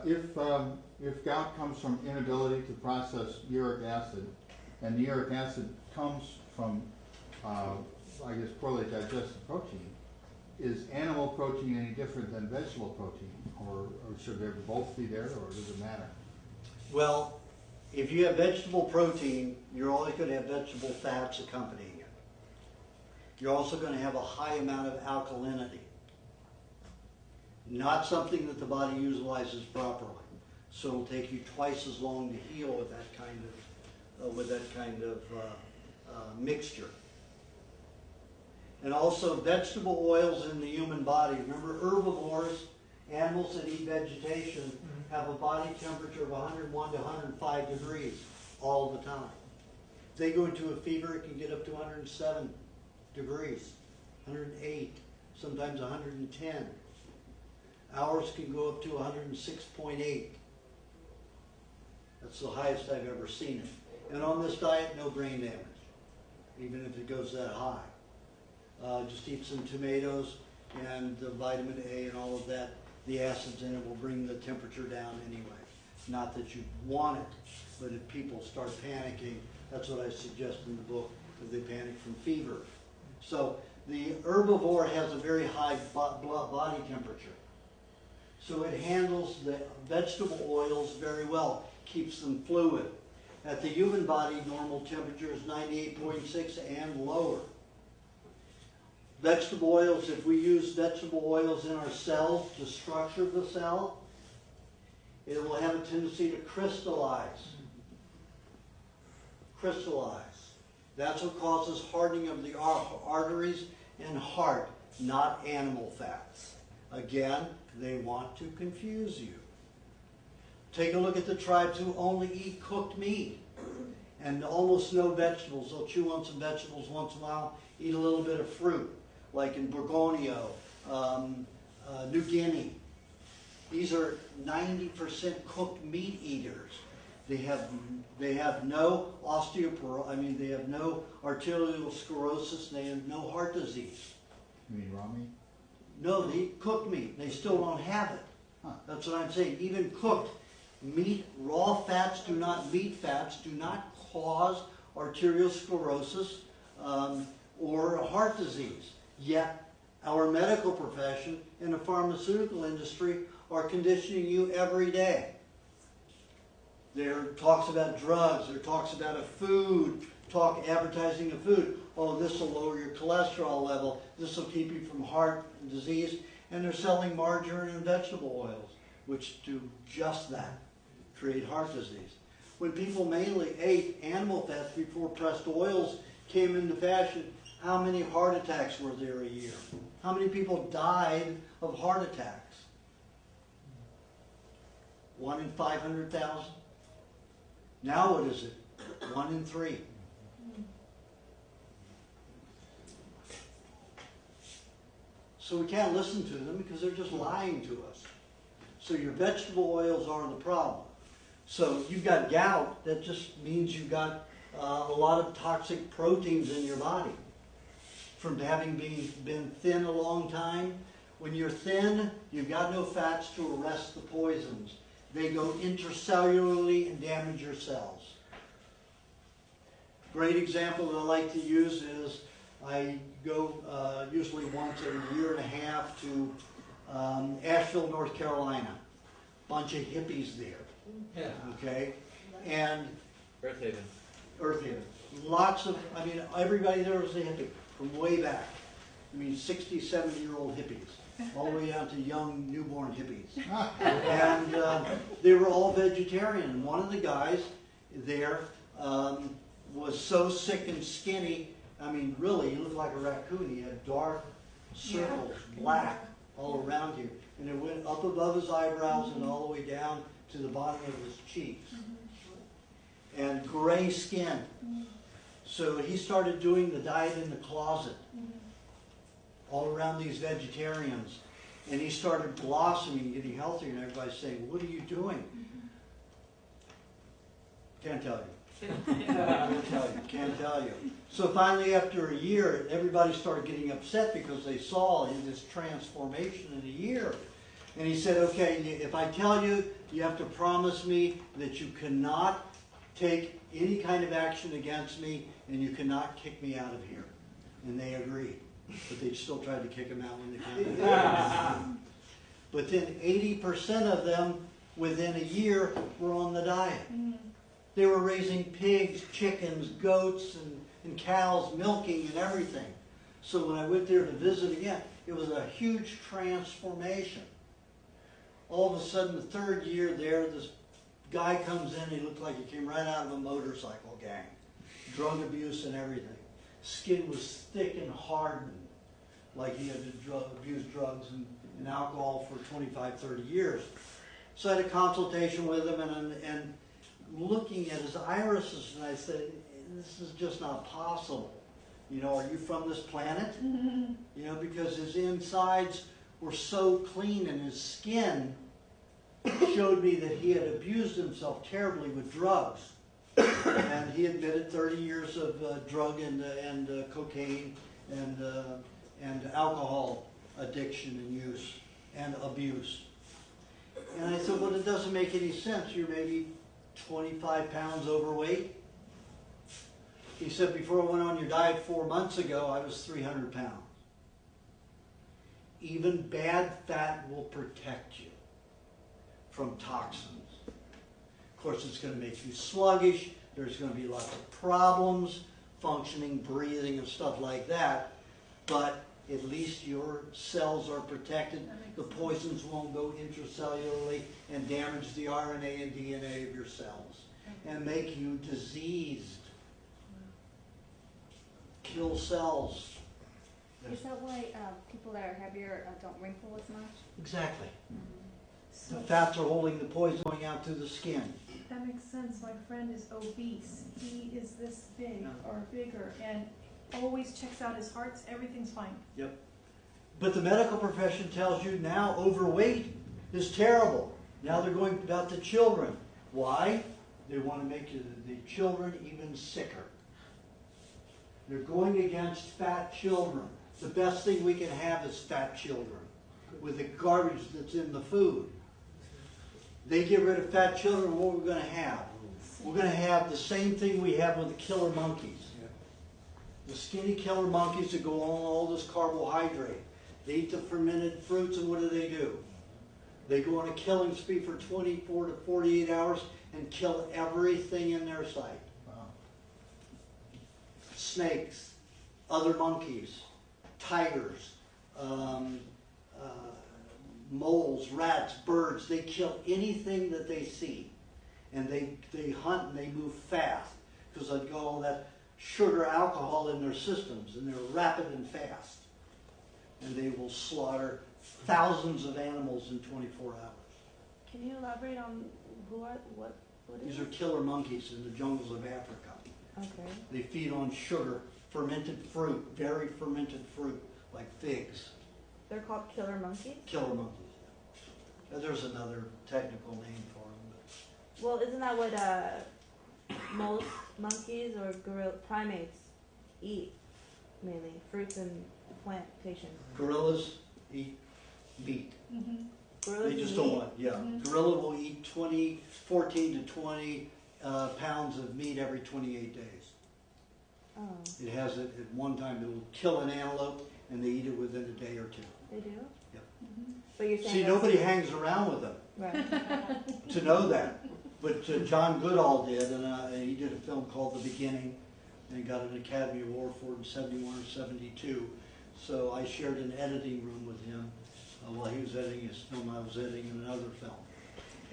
if gout comes from inability to process uric acid, and the uric acid comes from, I guess, poorly digested protein, is animal protein any different than vegetable protein, or should they both be there, or does it matter? Well, if you have vegetable protein, you're always going to have vegetable fats accompanying it. You're also going to have a high amount of alkalinity. Not something that the body utilizes properly. So it'll take you twice as long to heal with that kind of mixture. And also vegetable oils in the human body. Remember, herbivores, animals that eat vegetation, have a body temperature of 101 to 105 degrees all the time. If they go into a fever, it can get up to 107 degrees, 108, sometimes 110. Ours can go up to 106.8. That's the highest I've ever seen it. And on this diet, no brain damage, even if it goes that high. Just eat some tomatoes and the vitamin A and all of that. The acids in it will bring the temperature down anyway. Not that you want it, but if people start panicking, that's what I suggest in the book, if they panic from fever. So the herbivore has a very high body temperature. So it handles the vegetable oils very well, keeps them fluid. At the human body, normal temperature is 98.6 and lower. Vegetable oils, if we use vegetable oils in our cells to structure the cell, it will have a tendency to crystallize. Crystallize. That's what causes hardening of the arteries and heart, not animal fats. Again, they want to confuse you. Take a look at the tribes who only eat cooked meat and almost no vegetables. They'll chew on some vegetables once in a while, eat a little bit of fruit, like in Borneo, New Guinea. These are 90% cooked meat eaters. They have no they have no arterial sclerosis, they have no heart disease. You mean raw meat? No, they eat cooked meat. They still don't have it. Huh. That's what I'm saying. Even cooked meat, raw fats, meat fats do not cause arterial sclerosis or heart disease. Yet our medical profession and the pharmaceutical industry are conditioning you every day. There talks about drugs, there talks about a food, advertising of food. Oh, this will lower your cholesterol level, this will keep you from heart disease, and they're selling margarine and vegetable oils, which do just that, create heart disease. When people mainly ate animal fats before pressed oils came into fashion, how many heart attacks were there a year? How many people died of heart attacks? 1 in 500,000? Now what is it? 1 in 3. So we can't listen to them because they're just lying to us. So your vegetable oils are the problem. So you've got gout, that just means you've got a lot of toxic proteins in your body from having been thin a long time. When you're thin, you've got no fats to arrest the poisons. They go intracellularly and damage your cells. Great example that I like to use is I go usually once every year and a half to Asheville, North Carolina. Bunch of hippies there. Yeah. Okay? And Earth Haven. Earth Haven. Lots of, everybody there was a hippie from way back. 60, 70-year-old hippies. All the way down to young, newborn hippies. And they were all vegetarian. One of the guys there was so sick and skinny, really, he looked like a raccoon. He had dark circles, black, all around here. And it went up above his eyebrows and all the way down to the bottom of his cheeks. And gray skin. So he started doing the diet in the closet, all around these vegetarians. And he started blossoming, getting healthier, and everybody's saying, what are you doing? Can't tell you. Can't tell you. So finally, after a year, everybody started getting upset because they saw this transformation in a year. And he said, okay, if I tell you, you have to promise me that you cannot take any kind of action against me and you cannot kick me out of here. And they agreed. But they still tried to kick him out when they came. But then 80% of them, within a year, were on the diet. They were raising pigs, chickens, goats, and cows, milking and everything. So when I went there to visit again, it was a huge transformation. All of a sudden, the third year there, this guy comes in, he looked like he came right out of a motorcycle gang. Drug abuse and everything. Skin was thick and hardened, like he had abused drugs and alcohol for 25, 30 years. So I had a consultation with him, and looking at his irises, and I said, this is just not possible. You know, are you from this planet? You know, because his insides were so clean, and his skin showed me that he had abused himself terribly with drugs. And he admitted 30 years of drug and cocaine and alcohol addiction and use and abuse. And I said, well, it doesn't make any sense. You're maybe 25 pounds overweight. He said, before I went on your diet 4 months ago, I was 300 pounds. Even bad fat will protect you from toxins. Of course, it's going to make you sluggish. There's going to be lots of problems, functioning, breathing, and stuff like that. But at least your cells are protected. The poisons won't go intracellularly and damage the RNA and DNA of your cells and make you diseased. Kill cells. Is that why people that are heavier don't wrinkle as much? Exactly. So The fats are holding the poison going out through the skin. that makes sense. My friend is obese. He is this big or bigger and always checks out his hearts. Everything's fine. Yep. But the medical profession tells you now overweight is terrible. Now they're going about the children. Why? They want to make the children even sicker. They're going against fat children. The best thing we can have is fat children with the garbage that's in the food. They get rid of fat children, what we're going to have? We're going to have the same thing we have with the killer monkeys. The skinny killer monkeys that go on all this carbohydrate. They eat the fermented fruits, and what do? They go on a killing spree for 24 to 48 hours and kill everything in their sight. Snakes, other monkeys, tigers, moles, rats, birds. They kill anything that they see. And they hunt and they move fast because they've got all that sugar alcohol in their systems, and they're rapid and fast. And they will slaughter thousands of animals in 24 hours. Can you elaborate on what These are killer monkeys in the jungles of Africa. Okay. They feed on sugar, fermented fruit, very fermented fruit, like figs. They're called killer monkeys? Killer monkeys. There's another technical name for them. Well, isn't that what most monkeys or primates eat mainly? Fruits and plantations. Gorillas eat meat. Gorillas They just eat don't meat? want, yeah. Gorilla will eat 14 to 20 pounds of meat every 28 days. Oh, It has it at one time. It will kill an antelope, and they eat it within a day or two. they do? Yep. But you're saying See, that's- nobody hangs around with them Right. to know that. But John Goodall did, and he did a film called The Beginning, and he got an Academy Award for it in 71 or 72. So I shared an editing room with him while he was editing his film. I was editing another film.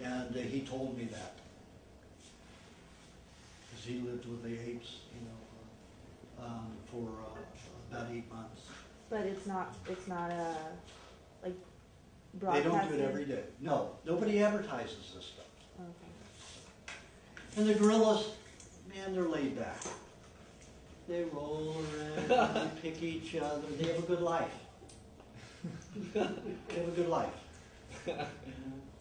And he told me that. Because he lived with the apes, for about 8 months. But it's not like They broadcasted? don't do it every day. No, nobody advertises this stuff. Okay. And the gorillas, man, they're laid back. They roll around, they pick each other, they have a good life. They have a good life.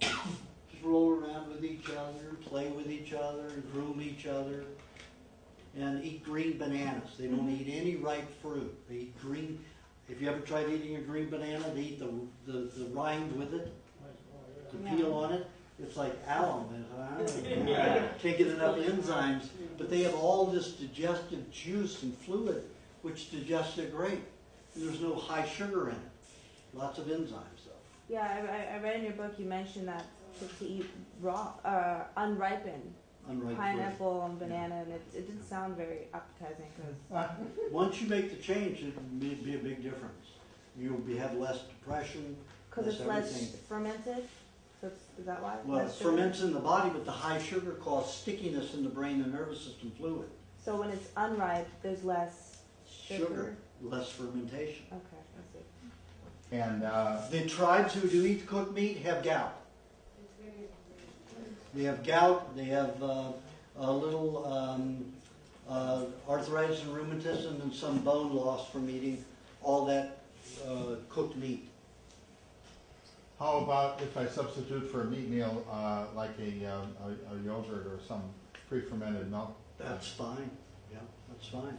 Just roll around with each other, play with each other, groom each other, and eat green bananas. They don't eat any ripe fruit. They eat green. If you ever tried eating a green banana, they eat the rind with it. the Yeah. peel on it, it's like alum. And can't get enough enzymes, but they have all this digestive juice and fluid which digests it great. And there's no high sugar in it. Lots of enzymes though. Yeah, I read in your book you mentioned that to eat raw, unripened Unripe pineapple and banana, and it didn't sound very appetizing. Cause fruit. Once you make the change, it may be a big difference. You'll have less depression, it's less everything. fermented. So is that why? Well, Less it sugar? ferments in the body, but the high sugar causes stickiness in the brain and nervous system fluid. So when it's unripe, there's less sugar. Less fermentation. Okay, I see. And, The tribes who do eat cooked meat have gout. They have gout, they have a little arthritis and rheumatism and some bone loss from eating all that cooked meat. how about if I substitute for a meat meal, like a yogurt or some pre-fermented milk? That's fine, yeah, that's fine.